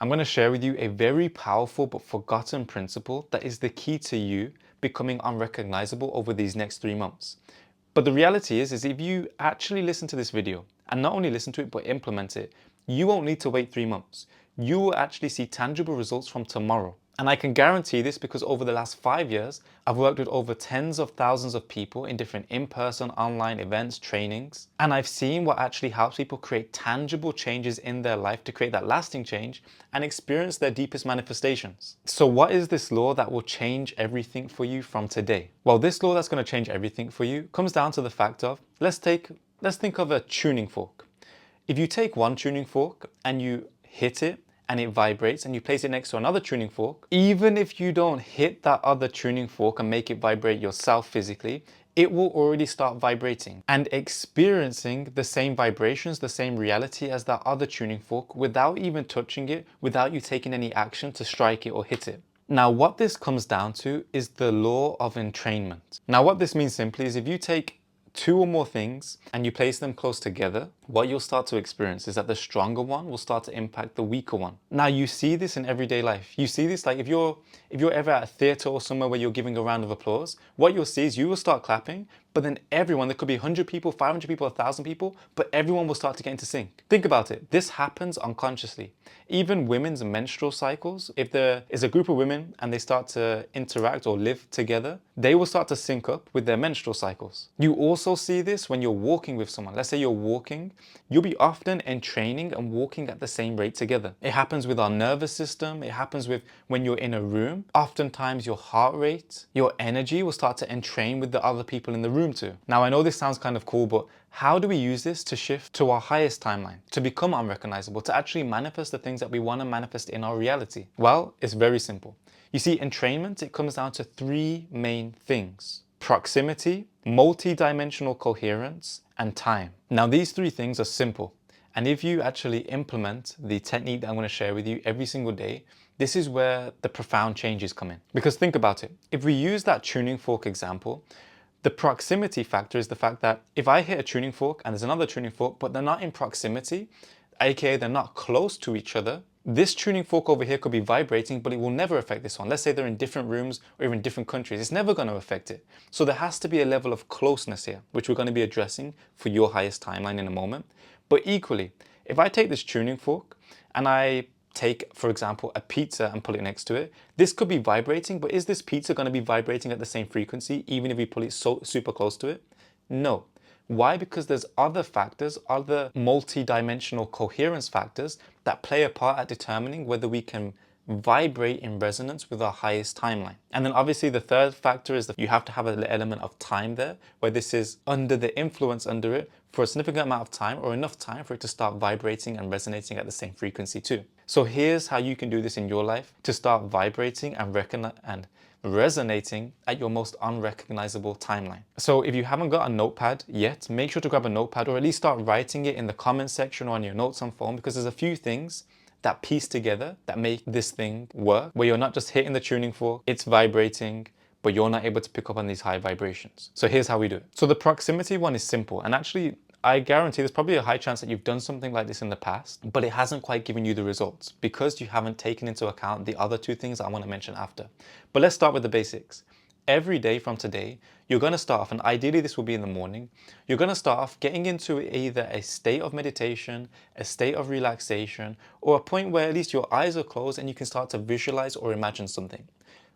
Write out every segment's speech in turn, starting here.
I'm going to share with you a very powerful but forgotten principle that is the key to you becoming unrecognizable over these next 3 months. But the reality is if you actually listen to this video and not only listen to it but implement it, you won't need to wait 3 months. You will actually see tangible results from tomorrow. And I can guarantee this because over the last 5 years, I've worked with over tens of thousands of people in different in-person, online events, trainings. And I've seen what actually helps people create tangible changes in their life to create that lasting change and experience their deepest manifestations. So what is this law that will change everything for you from today? Well, this law that's going to change everything for you comes down to the fact of, let's think of a tuning fork. If you take one tuning fork and you hit it and it vibrates and you place it next to another tuning fork, even if you don't hit that other tuning fork and make it vibrate yourself physically, it will already start vibrating and experiencing the same vibrations, the same reality as that other tuning fork without even touching it, without you taking any action to strike it or hit it. Now, what this comes down to is the law of entrainment. Now, what this means simply is if you take two or more things and you place them close together, what you'll start to experience is that the stronger one will start to impact the weaker one. Now, you see this in everyday life. You see this like if you're ever at a theater or somewhere where you're giving a round of applause, what you'll see is you will start clapping, but then everyone, there could be 100 people, 500 people, 1,000 people, but everyone will start to get into sync. Think about it. This happens unconsciously. Even women's menstrual cycles, if there is a group of women and they start to interact or live together, they will start to sync up with their menstrual cycles. You also see this when you're walking with someone. Let's say you're walking, you'll be often entraining and walking at the same rate together. It happens with our nervous system. It happens with when you're in a room. Oftentimes your heart rate, your energy will start to entrain with the other people in the room too. Now, I know this sounds kind of cool, but how do we use this to shift to our highest timeline, to become unrecognizable, to actually manifest the things that we want to manifest in our reality? Well, it's very simple. You see, entrainment, it comes down to three main things: proximity, multi-dimensional coherence, and time. Now, these three things are simple. And if you actually implement the technique that I'm going to share with you every single day, this is where the profound changes come in. Because think about it. If we use that tuning fork example, the proximity factor is the fact that if I hit a tuning fork and there's another tuning fork, but they're not in proximity, aka they're not close to each other, this tuning fork over here could be vibrating, but it will never affect this one. Let's say they're in different rooms or even different countries. It's never going to affect it. So there has to be a level of closeness here, which we're going to be addressing for your highest timeline in a moment. But equally, if I take this tuning fork and I take, for example, a pizza and pull it next to it, this could be vibrating, but is this pizza going to be vibrating at the same frequency even if we pull it so super close to it? No. Why? Because there's other factors, other multi-dimensional coherence factors that play a part at determining whether we can vibrate in resonance with our highest timeline. And then obviously the third factor is that you have to have an element of time there, where this is under the influence under it for a significant amount of time or enough time for it to start vibrating and resonating at the same frequency too. So here's how you can do this in your life to start vibrating and resonating at your most unrecognizable timeline. So if you haven't got a notepad yet, make sure to grab a notepad or at least start writing it in the comment section or on your notes on phone, because there's a few things that piece together that make this thing work, where you're not just hitting the tuning fork, it's vibrating, but you're not able to pick up on these high vibrations. So here's how we do it. So the proximity one is simple, and actually I guarantee there's probably a high chance that you've done something like this in the past, but it hasn't quite given you the results because you haven't taken into account the other two things I want to mention after. But let's start with the basics. Every day from today, you're going to start off, and ideally this will be in the morning, you're going to start off getting into either a state of meditation, a state of relaxation, or a point where at least your eyes are closed and you can start to visualize or imagine something.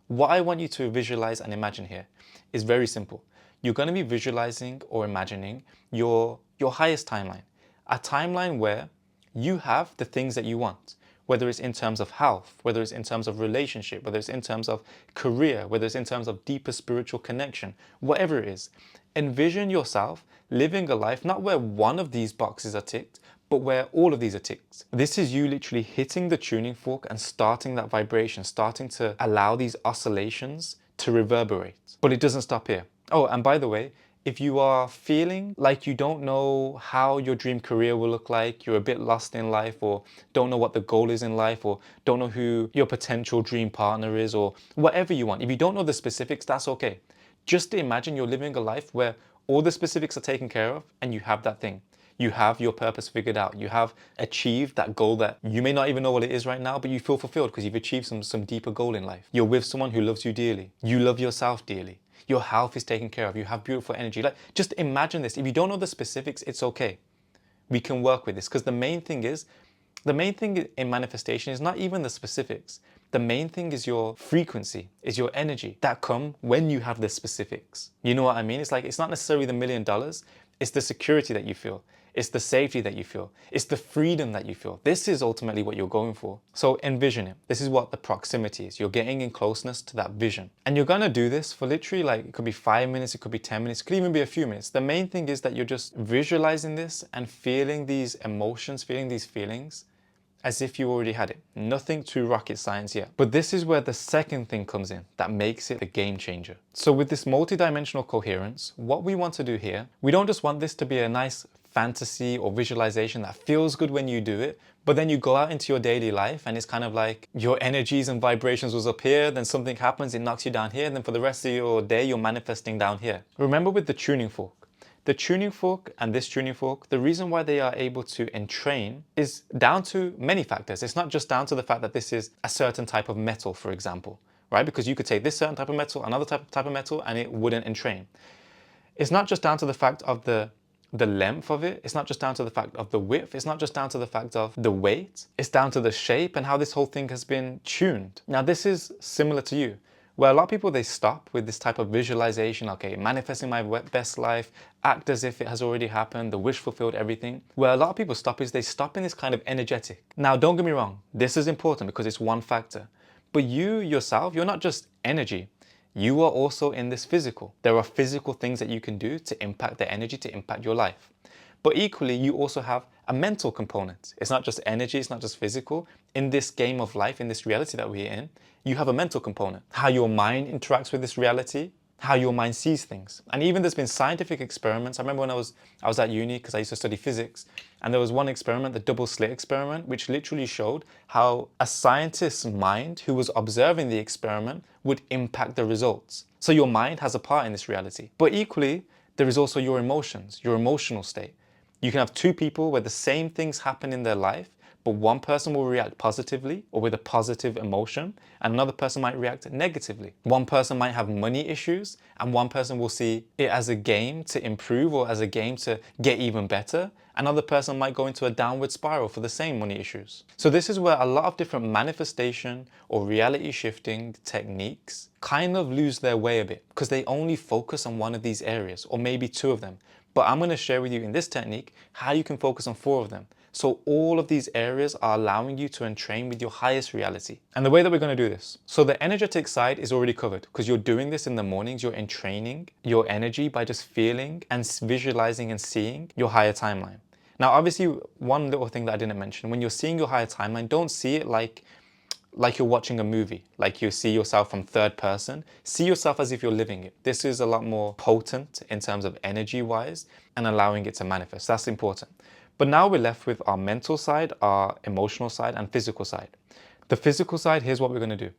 What I want you to visualize and imagine here is very simple. You're going to be visualizing or imagining your highest timeline, a timeline where you have the things that you want, whether it's in terms of health, whether it's in terms of relationship, whether it's in terms of career, whether it's in terms of deeper spiritual connection, whatever it is. Envision yourself living a life not where one of these boxes are ticked, but where all of these are ticked. This is you literally hitting the tuning fork and starting that vibration, starting to allow these oscillations to reverberate. But it doesn't stop here. Oh, and by the way, if you are feeling like you don't know how your dream career will look like, you're a bit lost in life, or don't know what the goal is in life, or don't know who your potential dream partner is, or whatever you want, if you don't know the specifics, that's okay. Just imagine you're living a life where all the specifics are taken care of and you have that thing. You have your purpose figured out. You have achieved that goal that you may not even know what it is right now, but you feel fulfilled because you've achieved some deeper goal in life. You're with someone who loves you dearly. You love yourself dearly. Your health is taken care of. You have beautiful energy. Like, just imagine this. If you don't know the specifics, it's okay. We can work with this, because the main thing in manifestation is not even the specifics. The main thing is your frequency, is your energy that come when you have the specifics. You know what I mean? It's like, it's not necessarily the $1 million. It's the security that you feel. It's the safety that you feel. It's the freedom that you feel. This is ultimately what you're going for. So envision it. This is what the proximity is. You're getting in closeness to that vision. And you're gonna do this for literally, like, it could be 5 minutes, it could be 10 minutes, it could even be a few minutes. The main thing is that you're just visualizing this and feeling these emotions, feeling these feelings as if you already had it. Nothing too rocket science yet. But this is where the second thing comes in that makes it the game changer. So with this multidimensional coherence, what we want to do here, we don't just want this to be a nice fantasy or visualization that feels good when you do it, but then you go out into your daily life and it's kind of like your energies and vibrations was up here, then something happens, it knocks you down here, and then for the rest of your day, you're manifesting down here. Remember with the tuning fork, the tuning fork and this tuning fork, the reason why they are able to entrain is down to many factors. It's not just down to the fact that this is a certain type of metal, for example, right? Because you could take this certain type of metal, another type of metal, and it wouldn't entrain. It's not just down to the fact of the length of it. It's not just down to the fact of the width. It's not just down to the fact of the weight. It's down to the shape and how this whole thing has been tuned. Now, this is similar to you, where a lot of people, they stop with this type of visualization, okay, manifesting my best life, act as if it has already happened, the wish fulfilled, everything. Where a lot of people stop is they stop in this kind of energetic. Now, don't get me wrong, this is important because it's one factor. But you yourself, you're not just energy. You are also in this physical. There are physical things that you can do to impact the energy, to impact your life. But equally, you also have a mental component. It's not just energy, it's not just physical. In this game of life, in this reality that we're in, you have a mental component. How your mind interacts with this reality, how your mind sees things. And even there's been scientific experiments. I remember when I was at uni, because I used to study physics, and there was one experiment, the double slit experiment, which literally showed how a scientist's mind who was observing the experiment would impact the results. So your mind has a part in this reality. But equally, there is also your emotions, your emotional state. You can have two people where the same things happen in their life, but one person will react positively or with a positive emotion, and another person might react negatively. One person might have money issues, and one person will see it as a game to improve or as a game to get even better. Another person might go into a downward spiral for the same money issues. So this is where a lot of different manifestation or reality shifting techniques kind of lose their way a bit, because they only focus on one of these areas, or maybe two of them. But I'm going to share with you in this technique how you can focus on 4 of them. So all of these areas are allowing you to entrain with your highest reality. And the way that we're going to do this. So the energetic side is already covered, because you're doing this in the mornings. You're entraining your energy by just feeling and visualizing and seeing your higher timeline. Now, obviously, one little thing that I didn't mention, when you're seeing your higher timeline, don't see it like you're watching a movie, like you see yourself from third person. See yourself as if you're living it. This is a lot more potent in terms of energy wise and allowing it to manifest. That's important. But now we're left with our mental side, our emotional side, and physical side. The physical side, here's what we're going to do.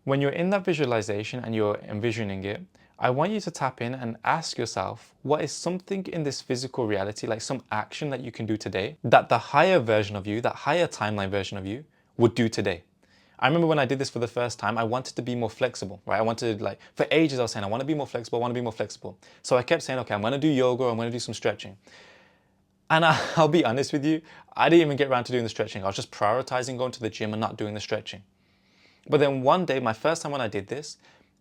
When you're in that visualization and you're envisioning it, I want you to tap in and ask yourself, what is something in this physical reality, like some action that you can do today, that the higher version of you, that higher timeline version of you, would do today? I remember when I did this for the first time, I wanted to be more flexible, right? I wanted, like, for ages I was saying, I want to be more flexible, I want to be more flexible. So I kept saying, okay, I'm going to do yoga, I'm going to do some stretching. And I'll be honest with you, I didn't even get around to doing the stretching. I was just prioritizing going to the gym and not doing the stretching. But then one day, my first time when I did this,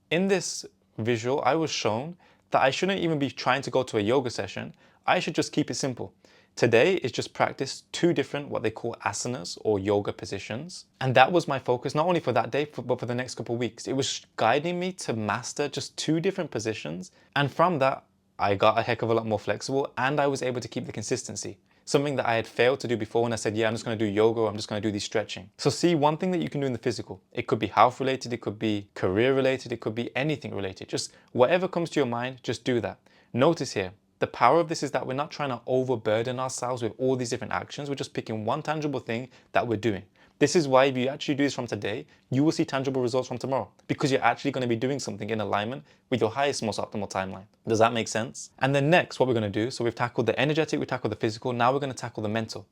in this visual, I was shown that I shouldn't even be trying to go to a yoga session. I should just keep it simple. Today is just practice 2 different, what they call asanas or yoga positions. And that was my focus, not only for that day, but for the next couple of weeks. It was guiding me to master just 2 different positions. And from that, I got a heck of a lot more flexible, and I was able to keep the consistency. Something that I had failed to do before when I said, yeah, I'm just going to do yoga, or I'm just going to do these stretching. So see, one thing that you can do in the physical, it could be health related, it could be career related, it could be anything related. Just whatever comes to your mind, just do that. Notice here, the power of this is that we're not trying to overburden ourselves with all these different actions. We're just picking one tangible thing that we're doing. This is why if you actually do this from today, you will see tangible results from tomorrow because you're actually going to be doing something in alignment with your highest, most optimal timeline. Does that make sense? And then next, what we're going to do, so we've tackled the energetic, we tackled the physical, now we're going to tackle the mental.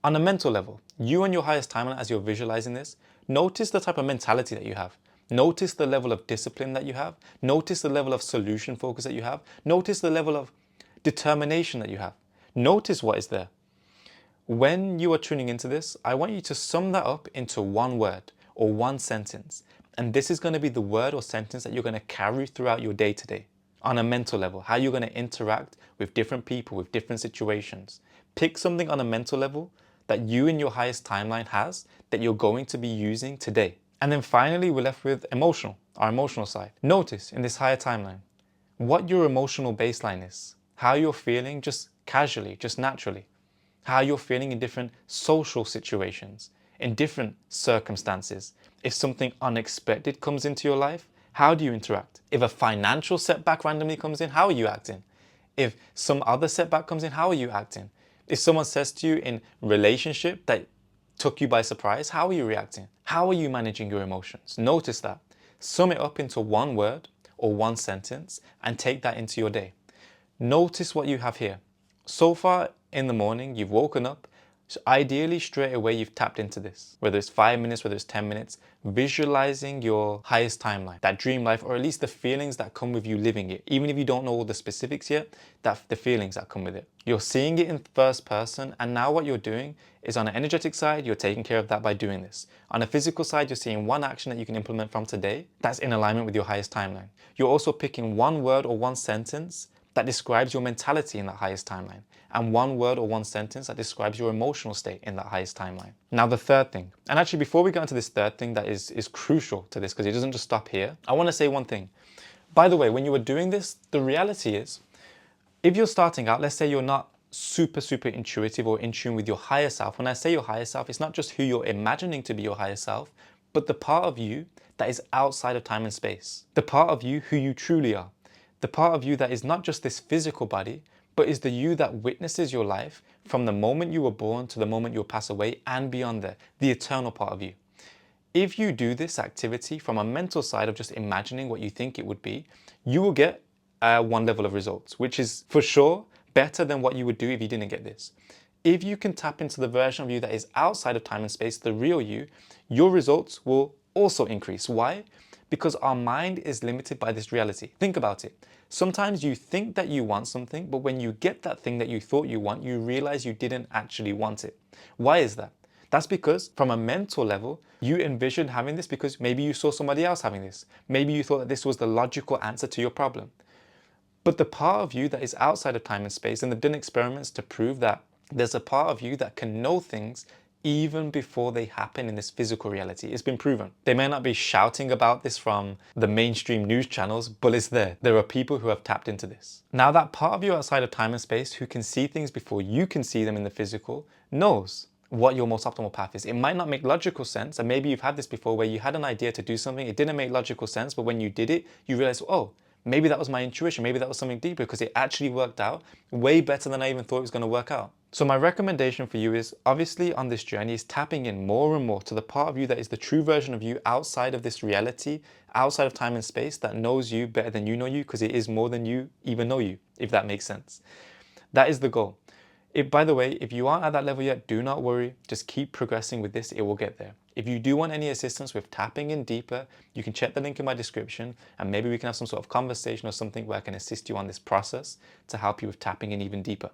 On a mental level, you and your highest timeline, as you're visualizing this, notice the type of mentality that you have. Notice the level of discipline that you have. Notice the level of solution focus that you have. Notice the level of determination that you have. Notice what is there. When you are tuning into this, I want you to sum that up into one word or one sentence. And this is going to be the word or sentence that you're going to carry throughout your day to day. On a mental level, how you're going to interact with different people, with different situations. Pick something on a mental level that you in your highest timeline has that you're going to be using today. And then finally, we're left with emotional, our emotional side. Notice in this higher timeline, what your emotional baseline is, how you're feeling just casually, just naturally, how you're feeling in different social situations, in different circumstances. If something unexpected comes into your life, how do you interact? If a financial setback randomly comes in, how are you acting? If some other setback comes in, how are you acting? If someone says to you in relationship that took you by surprise, how are you reacting? How are you managing your emotions? Notice that. Sum it up into one word or one sentence and take that into your day. Notice what you have here. So far in the morning, you've woken up. So ideally, straight away, you've tapped into this. Whether it's 5 minutes, whether it's 10 minutes, visualizing your highest timeline, that dream life, or at least the feelings that come with you living it. Even if you don't know all the specifics yet, the feelings that come with it. You're seeing it in first person, and now what you're doing is on an energetic side, you're taking care of that by doing this. On a physical side, you're seeing one action that you can implement from today that's in alignment with your highest timeline. You're also picking one word or one sentence that describes your mentality in that highest timeline, and one word or one sentence that describes your emotional state in that highest timeline. Now the third thing, and actually before we get into this third thing that is crucial to this because it doesn't just stop here, I want to say one thing. By the way, when you were doing this, the reality is, if you're starting out, let's say you're not super intuitive or in tune with your higher self. When I say your higher self, it's not just who you're imagining to be your higher self, but the part of you that is outside of time and space. The part of you who you truly are. The part of you that is not just this physical body, but is the you that witnesses your life from the moment you were born to the moment you'll pass away and beyond there, the eternal part of you. If you do this activity from a mental side of just imagining what you think it would be, you will get one level of results, which is for sure better than what you would do if you didn't get this. If you can tap into the version of you that is outside of time and space, the real you, your results will also increase. Why? Because our mind is limited by this reality. Think about it. Sometimes you think that you want something, but when you get that thing that you thought you want, you realize you didn't actually want it. Why is that? That's because from a mental level, you envisioned having this because maybe you saw somebody else having this. Maybe you thought that this was the logical answer to your problem. But the part of you that is outside of time and space, and they've done experiments to prove that there's a part of you that can know things even before they happen in this physical reality. It's been proven. They may not be shouting about this from the mainstream news channels, but it's there. There are people who have tapped into this. Now that part of you outside of time and space who can see things before you can see them in the physical knows what your most optimal path is. It might not make logical sense, and maybe you've had this before where you had an idea to do something, it didn't make logical sense, but when you did it, you realize, oh, maybe that was my intuition, maybe that was something deeper because it actually worked out way better than I even thought it was going to work out. So my recommendation for you is, obviously on this journey, is tapping in more and more to the part of you that is the true version of you outside of this reality, outside of time and space, that knows you better than you know you, because it is more than you even know you, if that makes sense. That is the goal. By the way, if you aren't at that level yet, do not worry. Just keep progressing with this. It will get there. If you do want any assistance with tapping in deeper, you can check the link in my description and maybe we can have some sort of conversation or something where I can assist you on this process to help you with tapping in even deeper.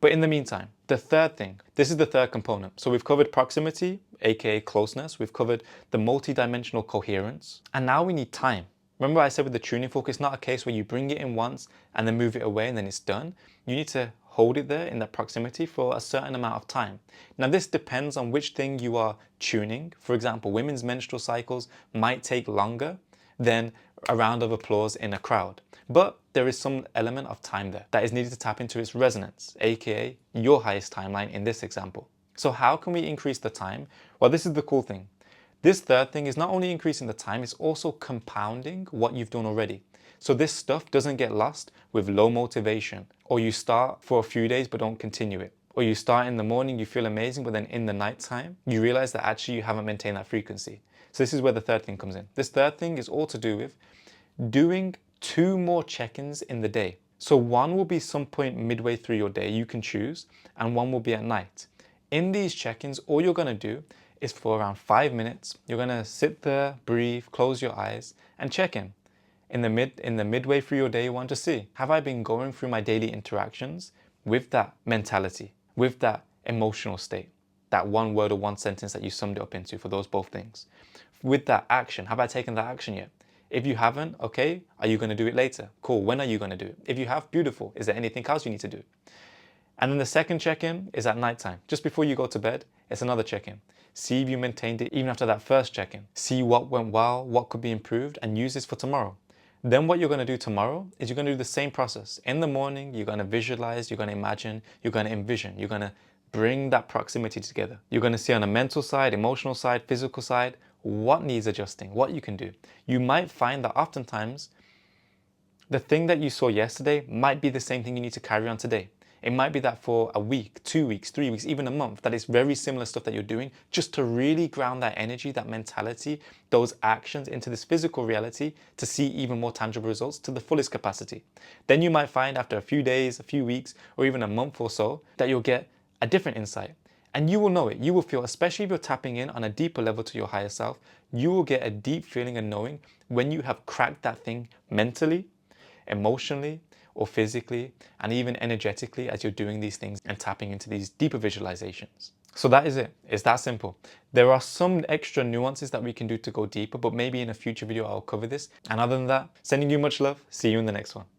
But in the meantime, the third thing, this is the third component. So we've covered proximity, aka closeness. We've covered the multi-dimensional coherence. And now we need time. Remember I said with the tuning fork, it's not a case where you bring it in once and then move it away and then it's done. You need to hold it there in that proximity for a certain amount of time. Now this depends on which thing you are tuning. For example, women's menstrual cycles might take longer than a round of applause in a crowd. But there is some element of time there that is needed to tap into its resonance, aka your highest timeline in this example. So how can we increase the time? Well, this is the cool thing. This third thing is not only increasing the time, it's also compounding what you've done already. So this stuff doesn't get lost with low motivation, or you start for a few days but don't continue it, Or you start in the morning, you feel amazing, but then in the nighttime, you realize that actually you haven't maintained that frequency. So this is where the third thing comes in. This third thing is all to do with doing 2 more check-ins in the day. So one will be some point midway through your day, you can choose, and one will be at night. In these check-ins, all you're gonna do is for around 5 minutes, you're gonna sit there, breathe, close your eyes, and check in. In the midway through your day, you want to see, have I been going through my daily interactions with that mentality, with that emotional state, that one word or one sentence that you summed it up into for those both things? With that action, have I taken that action yet? If you haven't, okay, are you going to do it later? Cool, when are you going to do it? If you have, beautiful. Is there anything else you need to do? And then the second check-in is at nighttime. Just before you go to bed, it's another check-in. See if you maintained it even after that first check-in. See what went well, what could be improved, and use this for tomorrow. Then what you're going to do tomorrow is you're going to do the same process. In the morning, you're going to visualize, you're going to imagine, you're going to envision, you're going to bring that proximity together. You're going to see on a mental side, emotional side, physical side, what needs adjusting, what you can do. You might find that oftentimes the thing that you saw yesterday might be the same thing you need to carry on today. It might be that for a week, 2 weeks, 3 weeks, even a month, that it's very similar stuff that you're doing just to really ground that energy, that mentality, those actions into this physical reality to see even more tangible results to the fullest capacity. Then you might find after a few days, a few weeks, or even a month or so, that you'll get a different insight. And you will know it. You will feel, especially if you're tapping in on a deeper level to your higher self, you will get a deep feeling and knowing when you have cracked that thing mentally, emotionally, or physically, and even energetically as you're doing these things and tapping into these deeper visualizations. So that is it. It's that simple. There are some extra nuances that we can do to go deeper, but maybe in a future video I'll cover this. And other than that, sending you much love. See you in the next one.